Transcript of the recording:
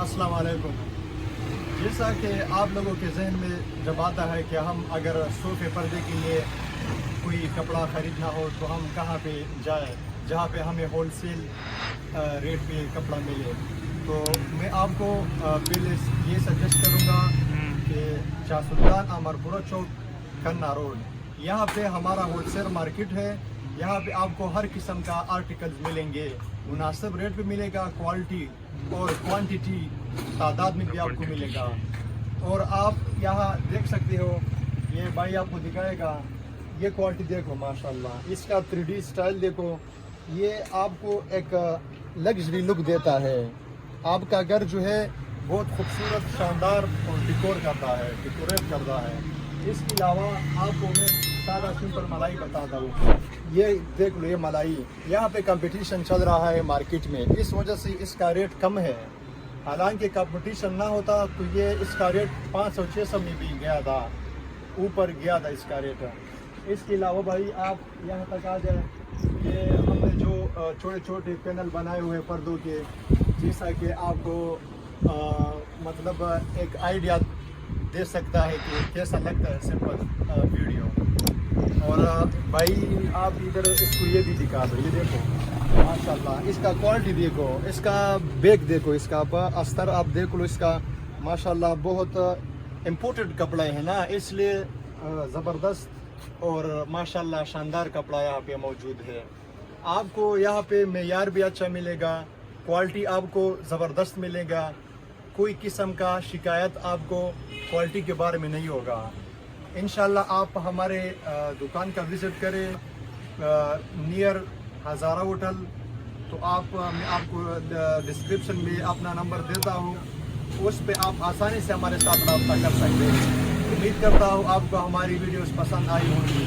अस्सलाम वालेकुम। जैसा कि आप लोगों के जहन में जब आता है कि हम अगर सोफ़े पर्दे के लिए कोई कपड़ा ख़रीदना हो तो हम कहाँ पे जाएं जहाँ पे हमें होलसेल रेट पे कपड़ा मिले, तो मैं आपको पहले ये सजेस्ट करूँगा कि शाह सुल्तान अमरपुरा चौक खन्ना रोड, यहाँ पे हमारा होलसेल मार्केट है। यहाँ पे आपको हर किस्म का आर्टिकल्स मिलेंगे, मुनासिब रेट पे मिलेगा, क्वालिटी और क्वांटिटी तादाद में भी आपको मिलेगा। और आप यहाँ देख सकते हो, ये भाई आपको दिखाएगा, ये क्वालिटी देखो माशाल्लाह, इसका 3D स्टाइल देखो, ये आपको एक लग्जरी लुक देता है। आपका घर जो है बहुत खूबसूरत, शानदार और डिकोर करता है, डिकोरेट करता है। इसके अलावा आपको मैं सादा सिंपल मलाई बताता हूँ। ये देख लो, ये मलाई यहाँ पे कंपटीशन चल रहा है मार्केट में, इस वजह से इसका रेट कम है। हालांकि कंपटीशन ना होता तो ये इसका रेट 500-600 में भी गया था, ऊपर गया था इसका रेट। इसके अलावा भाई आप यहाँ तक आ जाए, ये हमने जो छोटे छोटे पैनल बनाए हुए पर्दों के, जैसा कि आपको मतलब एक आइडिया दे सकता है कि कैसा लगता है सिंपल वीडियो। और भाई आप इधर इसको ये भी दिखा दो, ये देखो माशाल्लाह, इसका क्वालिटी देखो, इसका बैग देखो, इसका अस्तर आप देख लो, इसका माशाल्लाह बहुत इम्पोर्टेड कपड़ा है ना, इसलिए ज़बरदस्त और माशाल्लाह शानदार कपड़ा यहाँ पे मौजूद है। आपको यहाँ पे मेयार भी अच्छा मिलेगा, क्वालिटी आपको ज़बरदस्त मिलेगा, कोई किस्म का शिकायत आपको क्वालिटी के बारे में नहीं होगा। इंशाल्लाह आप हमारे दुकान का विज़िट करें नियर हज़ारा होटल, तो मैं आपको डिस्क्रिप्शन में अपना नंबर देता हूँ, उस पे आप आसानी से हमारे साथ रब्ता कर सकते हैं। उम्मीद करता हूँ आपको हमारी वीडियोस पसंद आई होंगी।